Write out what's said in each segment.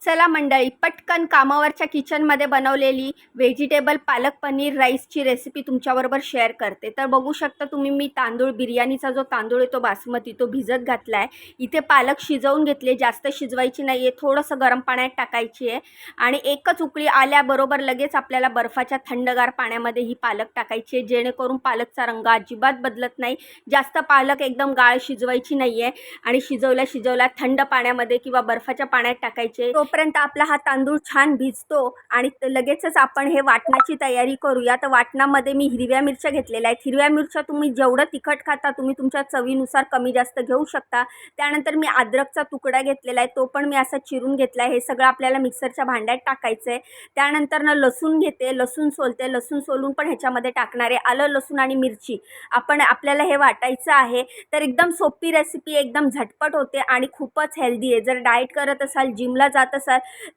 चला मंडळी, पटकन कामावरच्या किचनमध्ये बनवलेली व्हेजिटेबल पालक पनीर राईसची रेसिपी तुमच्याबरोबर शेअर करते. तर बघू शकता तुम्ही, मी तांदूळ बिर्याणीचा जो तांदूळ आहे तो बासमती तो भिजत घातला आहे. इथे पालक शिजवून घेतले, जास्त शिजवायची नाही आहे, थोडंसं गरम पाण्यात टाकायची आहे आणि एकच उकळी आल्याबरोबर लगेच आपल्याला बर्फाच्या थंडगार पाण्यामध्ये ही पालक टाकायची आहे, जेणेकरून पालकचा रंग अजिबात बदलत नाही. जास्त पालक एकदम गाळ शिजवायची नाही आहे आणि शिजवल्या थंड पाण्यामध्ये किंवा बर्फाच्या पाण्यात टाकायचे. तोपर्यंत आपला हा तांदूळ छान भिजतो आणि लगेचच आपण हे वाटणाची तयारी करूया. तर वाटणामध्ये मी हिरव्या मिरच्या घेतलेल्या आहेत. हिरव्या मिरच्या तुम्ही जेवढं तिखट खाता तुम्ही तुमच्या चवीनुसार कमी जास्त घेऊ शकता. त्यानंतर मी अद्रकचा तुकडा घेतलेला आहे, तो पण मी असा चिरून घेतला आहे. हे सगळं आपल्याला मिक्सरच्या भांड्यात टाकायचं आहे. त्यानंतर लसूण घेते, लसूण सोलते, लसूण सोलून पण ह्याच्यामध्ये टाकणारे. आलं, लसूण आणि मिरची आपल्याला हे वाटायचं आहे. तर एकदम सोपी रेसिपी, एकदम झटपट होते आणि खूपच हेल्दी आहे. जर डाएट करत असाल, जिमला जात असाल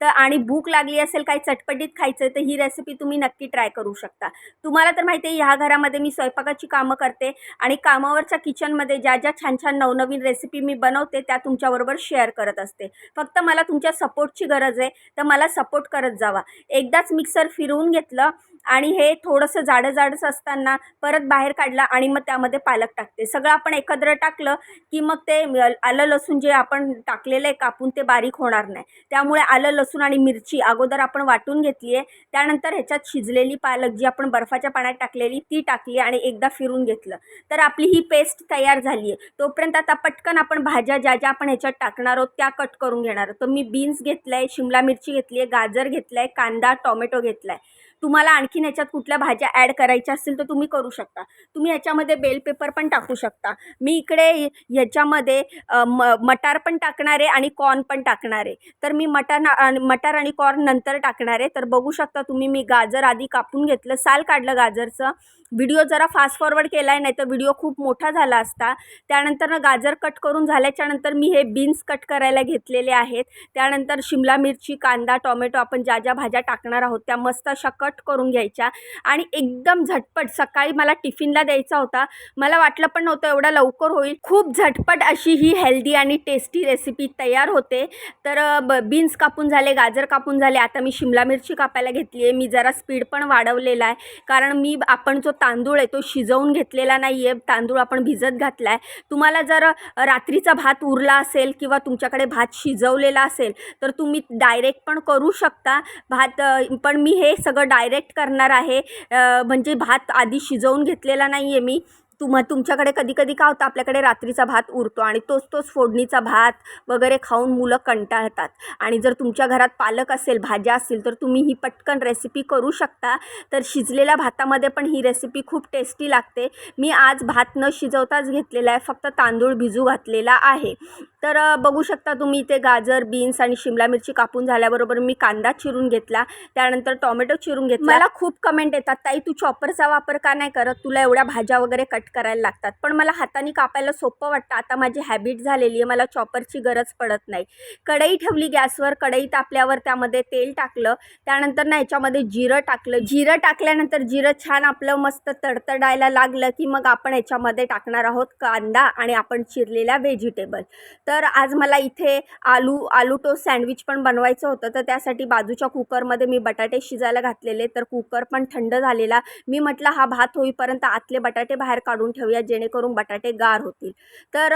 तर आणि भूक लागली असेल काही चटपटीत खायचं तर ही रेसिपी तुम्ही नक्की ट्राय करू शकता. तुम्हाला तर माहिती आहे, ह्या घरामध्ये मी स्वयंपाकाची कामं करते आणि कामावरच्या किचनमध्ये ज्या ज्या छान छान नवनवीन रेसिपी मी बनवते त्या तुमच्याबरोबर शेअर करत असते. फक्त मला तुमच्या सपोर्टची गरज आहे, तर मला सपोर्ट करत जावा. एकदाच मिक्सर फिरवून घेतलं आणि हे थोडंसं जाडच असताना परत बाहेर काढलं आणि मग त्यामध्ये पालक टाकते. सगळं आपण एकत्र टाकलं की मग ते आलं लसूण जे आपण टाकलेलं आहे कापून ते बारीक होणार नाही. त्यामुळे आलं, लसूण आणि मिरची अगोदर आपण वाटून घेतली आहे. त्यानंतर ह्याच्यात शिजलेली पालक जी आपण बर्फाच्या पाण्यात टाकलेली ती टाकली आणि एकदा फिरून घेतलं तर आपली ही पेस्ट तयार झाली आहे. तोपर्यंत आता पटकन आपण भाज्या ज्या ज्या आपण ह्याच्यात टाकणार आहोत त्या कट करून घेणार आहोत. तर मी बीन्स घेतलं आहे, शिमला मिरची घेतली आहे, गाजर घेतलं आहे, कांदा, टोमॅटो घेतला आहे. तुम्हाला आणखीन ह्याच्यात कुठल्या भाज्या ॲड करायच्या असतील तर तुम्ही करू शकता. तुम्ही ह्याच्यामध्ये बेल पेपर पण टाकू शकता. मी इकडे ह्याच्यामध्ये मटार पण टाकणार आहे आणि कॉर्न पण टाकणार आहे. तर मी मटार आणि कॉर्न नंतर टाकणार आहे. तर बघू शकता तुम्ही, मी गाजर आधी कापून घेतलं, साल काढलं गाजरचं. व्हिडिओ जरा फास्ट फॉरवर्ड केला आहे, नाही तर व्हिडिओ खूप मोठा झाला असता. त्यानंतर गाजर कट करून झाल्याच्यानंतर मी हे बीन्स कट करायला घेतलेले आहेत. त्यानंतर शिमला मिरची, कांदा, टोमॅटो आपण ज्या ज्या भाज्या टाकणार आहोत त्या मस्त अशा कट करून घ्यायच्या आणि एकदम झटपट. सकाळी मला टिफिनला द्यायचा होता, मला वाटलं पण नव्हतं एवढा लवकर होईल. खूप झटपट अशी ही हेल्दी आणि टेस्टी रेसिपी तयार होते. तर बीन्स कापून झाले, गाजर कापून झाले, आता मी शिमला मिरची कापायला घेतली आहे. मी जरा स्पीड पण वाढवलेला आहे, कारण आपण जो तांदूळ आहे तो शिजवून घेतलेला नाही आहे, तांदूळ आपण भिजत घातला आहे. तुम्हाला जर रात्रीचा भात उरला असेल किंवा तुमच्याकडे भात शिजवलेला असेल तर तुम्ही डायरेक्ट पण करू शकता भात. पण मी हे सगळं डायरेक्ट करणार आहे, म्हणजे भात आधी शिजवून घेतलेला नाही आहे मी. तुमच्याकडे कधी का होतं, आपल्याकडे रात्रीचा भात उरतो आणि तोच फोडणीचा भात वगैरे खाऊन मुलं कंटाळतात. आणि जर तुमच्या घरात पालक असेल, भाज्या असतील तर तुम्ही ही पटकन रेसिपी करू शकता. तर शिजलेल्या भातामध्ये पण ही रेसिपी खूप टेस्टी लागते. मी आज भात न शिजवताच घेतलेला आहे, फक्त तांदूळ भिजू घातलेला आहे. तर बघू शकता तुम्ही, इथे गाजर, बीन्स आणि शिमला मिरची कापून झाल्याबरोबर मी कांदा चिरून घेतला, त्यानंतर टोमॅटो चिरून घेतला. मला खूप कमेंट येतात, ताई तू चॉपरचा वापर का नाही करत, तुला एवढ्या भाज्या वगैरे कट करायला लागतात. पण मला हाताने कापायला सोपं वाटतं. आता माझी हॅबिट झालेली आहे, मला चॉपरची गरज पडत नाही. कढई ठेवली गॅसवर, कढई तापल्यावर त्यामध्ये तेल टाकलं, त्यानंतर ह्याच्यामध्ये जिरं टाकलं. जिरं टाकल्यानंतर जिरं छान आपलं मस्त तडतडायला लागलं की मग आपण ह्याच्यामध्ये टाकणार आहोत कांदा आणि आपण चिरलेला व्हेजिटेबल. तर आज मला इथे आलू टोस्ट सँडविच पण बनवायचं होतं, तर त्यासाठी बाजूच्या कुकरमध्ये मी बटाटे शिजायला घातलेले. तर कुकर पण थंड झालेला. मी म्हटलं हा भात होईपर्यंत आतले बटाटे बाहेर काढून ठेवूया, जेणेकरून बटाटे गार होतील. तर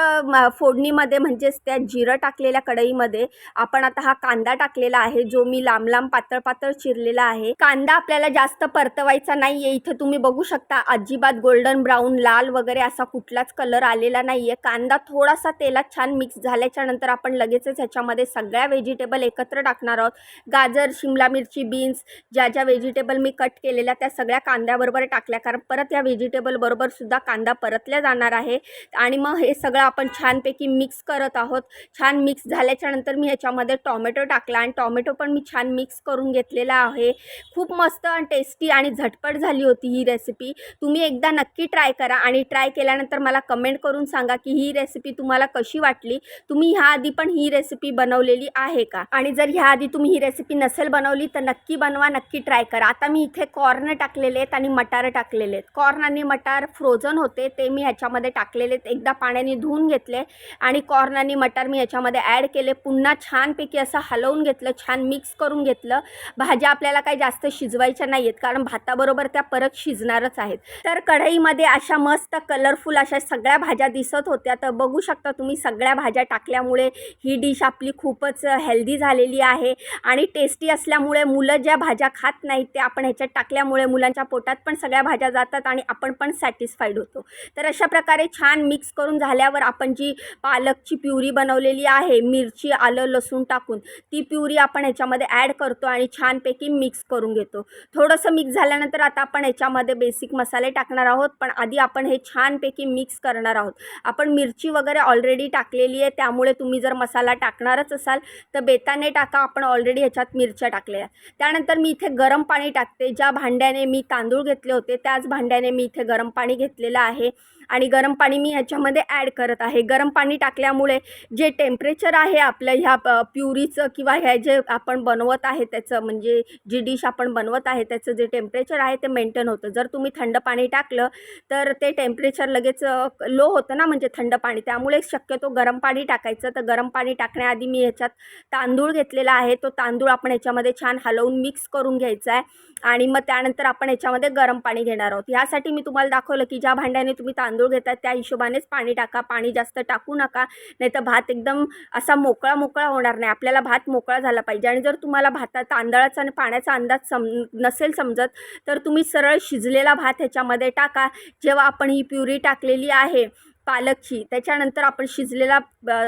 फोडणीमध्ये म्हणजेच त्या जिरं टाकलेल्या कढईमध्ये आपण आता हा कांदा टाकलेला आहे, जो मी लांब पातळ चिरलेला आहे. कांदा आपल्याला जास्त परतवायचा नाही आहे. इथे तुम्ही बघू शकता अजिबात गोल्डन ब्राऊन, लाल वगैरे असा कुठलाच कलर आलेला नाही आहे. कांदा थोडासा तेलात छान मिक्स झाल्याच्या नंतर आपण लगेचच ह्याच्यामध्ये सगळ्या व्हेजिटेबल एकत्र टाकणार आहोत. गाजर, शिमला मिरची, बीन्स ज्या ज्या व्हेजिटेबल मी कट केलेल्या त्या सगळ्या कांद्याबरोबर टाकल्या, कारण परत या व्हेजिटेबल बरोबर सुद्धा कांदा परतल्या जाणार आहे. आणि मग हे सगळं आपण छानपैकी मिक्स करत आहोत. छान मिक्स झाल्याच्या नंतर मी ह्याच्यामध्ये टोमॅटो टाकला आणि टोमॅटो पण मी छान मिक्स करून घेतलेला आहे. खूप मस्त आणि टेस्टी आणि झटपट झाली होती ही रेसिपी. तुम्ही एकदा नक्की ट्राय करा आणि ट्राय केल्यानंतर मला कमेंट करून सांगा की ही रेसिपी तुम्हाला कशी वाटली. तुम्ही ह्याआधी पण ही रेसिपी बनवलेली आहे का, आणि जर ह्याआधी तुम्ही ही रेसिपी नसेल बनवली तर नक्की बनवा, नक्की ट्राय करा. आता मी इथे कॉर्न टाकलेले आहेत आणि मटार टाकलेले आहेत. कॉर्न आणि मटार फ्रोझन कॉर्न होते ते मी ह्याच्यामध्ये टाकलेले, एकदा पाण्याने धुवून घेतले आणि कॉर्न आणि मटार मी ह्याच्यामध्ये ॲड केले. पुन्हा छानपैकी असं हलवून घेतलं, छान मिक्स करून घेतलं. भाज्या आपल्याला काही जास्त शिजवायच्या नाही आहेत कारण भाताबरोबर त्या परत शिजणारच आहेत. तर कढईमध्ये अशा मस्त कलरफुल अशा सगळ्या भाज्या दिसत होत्या. तर बघू शकता तुम्ही, सगळ्या भाज्या टाकल्यामुळे ही डिश आपली खूपच हेल्दी झालेली आहे आणि टेस्टी असल्यामुळे मुलं ज्या भाज्या खात नाहीत ते आपण ह्याच्यात टाकल्यामुळे मुलांच्या पोटात पण सगळ्या भाज्या जातात आणि आपण पण सॅटिस्फाईड होतो. तर अशा प्रकारे छान मिक्स करून झाल्यावर आपण जी पालकची प्युरी बनवलेली आहे, मिरची, आलं, लसूण टाकून ती प्युरी आपण ह्याच्यामध्ये ॲड करतो आणि छानपैकी मिक्स करून घेतो. थोडंसं मिक्स झाल्यानंतर आता आपण ह्याच्यामध्ये बेसिक मसाले टाकणार आहोत, पण आधी आपण हे छानपैकी मिक्स करणार आहोत. आपण मिरची वगैरे ऑलरेडी टाकलेली आहे, त्यामुळे तुम्ही जर मसाला टाकणारच असाल तर बेताने टाका. आपण ऑलरेडी ह्याच्यात मिरच्या टाकल्या. त्यानंतर मी इथे गरम पाणी टाकते. ज्या भांड्याने मी तांदूळ घेतले होते त्याच भांड्याने मी इथे गरम पाणी घेतलेलं आहे आणि गरम पाणी मी ह्याच्यामध्ये ॲड करत आहे. गरम पाणी टाकल्यामुळे जे टेम्परेचर आहे आपलं ह्या प्युरीचं किंवा ह्या जे आपण बनवत आहे त्याचं, म्हणजे जी डिश आपण बनवत आहे त्याचं जे टेम्परेचर आहे ते मेंटेन होतं. जर तुम्ही थंड पाणी टाकलं तर ते टेम्परेचर लगेच लो होतं ना, म्हणजे थंड पाणी. त्यामुळे शक्यतो गरम पाणी टाकायचं. तर गरम पाणी टाकण्याआधी मी ह्याच्यात तांदूळ घेतलेला आहे. तो तांदूळ आपण ह्याच्यामध्ये छान हलवून मिक्स करून घ्यायचा आहे आणि मग त्यानंतर आपण ह्याच्यामध्ये गरम पाणी घेणार आहोत. ह्यासाठी मी तुम्हाला दाखवलं की ज्या भांड्याने तुम्ही तांदूळ घेतात त्या हिशोबानेच पाणी टाका. पाणी जास्त टाकू नका, नाही तर भात एकदम असा मोकळा होणार नाही. आपल्याला भात मोकळा झाला पाहिजे. आणि जर तुम्हाला तांदळाचा आणि पाण्याचा अंदाज नसेल समजत तर तुम्ही सरळ शिजलेला भात ह्याच्यामध्ये टाका. जेव्हा आपण ही प्युरी टाकलेली आहे पालकची, त्याच्यानंतर आपण शिजलेला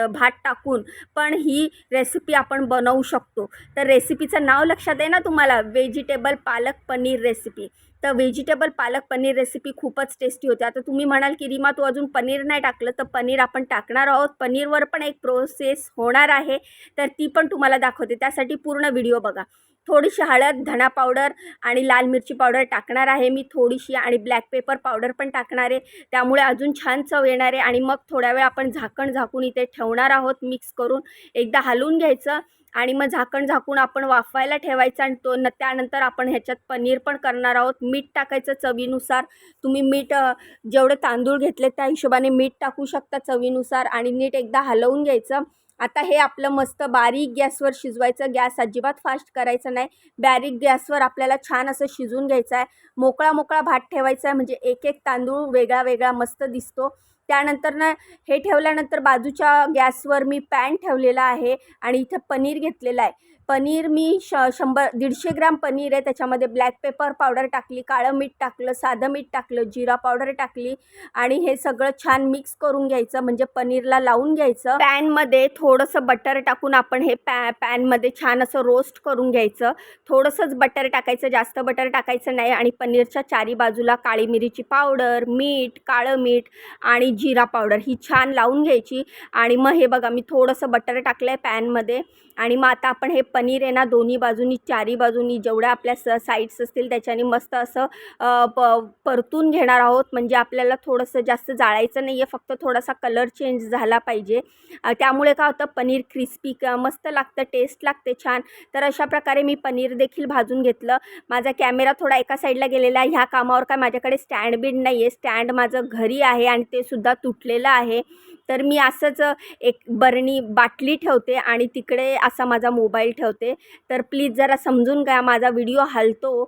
भात टाकून पण ही रेसिपी आपण बनवू शकतो. तर रेसिपीचं नाव लक्षात आहे ना तुम्हाला, व्हेजिटेबल पालक पनीर रेसिपी. तर व्हेजिटेबल पालक पनीर रेसिपी खूपच टेस्टी होते. आता तुम्ही म्हणाल की रीमा तू अजून पनीर नाही टाकलं, तर पनीर आपण टाकणार आहोत. पनीरवर पण एक प्रोसेस होणार आहे, तर ती पण तुम्हाला दाखवते. त्यासाठी पूर्ण व्हिडिओ बघा. थोडीशी हळद, धना पावडर आणि लाल मिरची पावडर टाकणार आहे मी थोडीशी, आणि ब्लॅक पेपर पावडर पण टाकणार आहे. त्यामुळे अजून छान चव येणार आहे. आणि मग थोड्या वेळ आपण झाकून इथे ठेवणार आहोत. मिक्स करून एकदा हलवून घ्यायचं आणि मग झाकून आपण वाफवायला ठेवायचं. आणि त्यानंतर आपण ह्याच्यात पनीर पण करणार आहोत. मीठ टाकायचं चवीनुसार. तुम्ही मीठ जेवढे तांदूळ घेतले त्या हिशोबाने मीठ टाकू शकता चवीनुसार आणि नीट एकदा हलवून घ्यायचं. आता हे आपलं मस्त बारीक गॅसवर शिजवायचं. गॅस अजिबात फास्ट करायचं नाही. बारीक गॅसवर आपल्याला छान असं शिजून घ्यायचं आहे. मोकळा भात ठेवायचा आहे, म्हणजे एक तांदूळ वेगळा मस्त दिसतो. त्यानंतर ना हे ठेवल्यानंतर बाजूच्या गॅसवर मी पॅन ठेवलेला आहे आणि इथं पनीर घेतलेलं आहे. पनीर मी 100-150 ग्रॅम पनीर आहे. त्याच्यामध्ये ब्लॅक पेपर पावडर टाकली, काळं मीठ टाकलं, साधं मीठ टाकलं, जिरा पावडर टाकली आणि हे सगळं छान मिक्स करून घ्यायचं, म्हणजे पनीरला लावून घ्यायचं. पॅनमध्ये थोडंसं बटर टाकून आपण हे पॅनमध्ये छान असं रोस्ट करून घ्यायचं. थोडंसंच बटर टाकायचं, जास्त बटर टाकायचं नाही. आणि पनीरच्या चारी बाजूला काळी मिरीची पावडर, मीठ, काळं मीठ आणि जिरा पावडर ही छान लावून घ्यायची. आणि मग हे बघा मी थोडंसं बटर टाकलं आहे पॅनमध्ये. आणि मग आता आपण हे पनीर आहे ना दोन्ही बाजूनी, चारी बाजूनी जेवढ्या आपल्या साईड्स असतील त्याच्याने मस्त असं परतून घेणार आहोत. म्हणजे आपल्याला थोडंसं जास्त जाळायचं नाही आहे, फक्त थोडासा कलर चेंज झाला पाहिजे. त्यामुळे काय होतं, पनीर क्रिस्पी मस्त लागतं, टेस्ट लागते छान. तर अशा प्रकारे मी पनीर देखील भाजून घेतलं. माझा कॅमेरा थोडा एका साईडला गेलेला आहे. ह्या कामावर काय माझ्याकडे स्टँड बीड नाही आहे. स्टँड माझं घरी आहे आणि ते सुद्धा तुटलेलं आहे. तर मी असंच एक बाटली ठेवते आणि तिकडे असा माझा मोबाईल ठेवते. तर प्लीज जरा समजून घ्या, माझा व्हिडिओ हलतो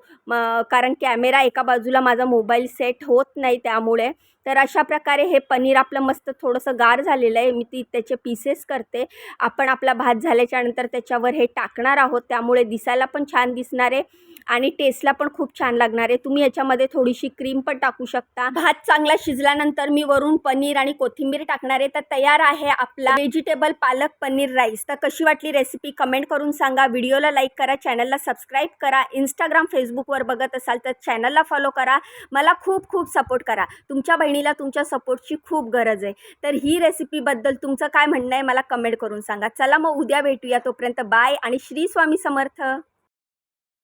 कारण कॅमेरा एका बाजूला माझा मोबाईल सेट होत नाही त्यामुळे. तर अशा प्रकारे हे पनीर आपलं मस्त थोडंसं गार झालेलं आहे. मी त्याचे पीसेस करते. आपण आपला भात झाल्याच्यानंतर त्याच्यावर हे टाकणार आहोत, त्यामुळे दिसायला पण छान दिसणार आहे आणि टेस्टला पण खूप छान लागणार आहे. तुम्ही याच्यामध्ये थोडीशी क्रीम पण टाकू शकता. भात चांगला शिजल्यानंतर मी वरून पनीर आणि कोथिंबीर टाकणार आहे. तर तयार आहे आपला व्हेजिटेबल पालक पनीर राईस. तर कशी वाटली रेसिपी कमेंट करून सांगा. व्हिडिओला लाईक करा, चॅनलला सबस्क्राईब करा. इंस्टाग्राम, फेसबुकवर बघत असाल तर चॅनलला फॉलो करा. मला खूप सपोर्ट करा. तुमच्या बहिणीला तुमच्या सपोर्टची खूप गरज आहे. तर ही रेसिपीबद्दल तुमचं काय म्हणणं आहे मला कमेंट करून सांगा. चला मग उद्या भेटूया. तोपर्यंत बाय आणि श्री स्वामी समर्थ.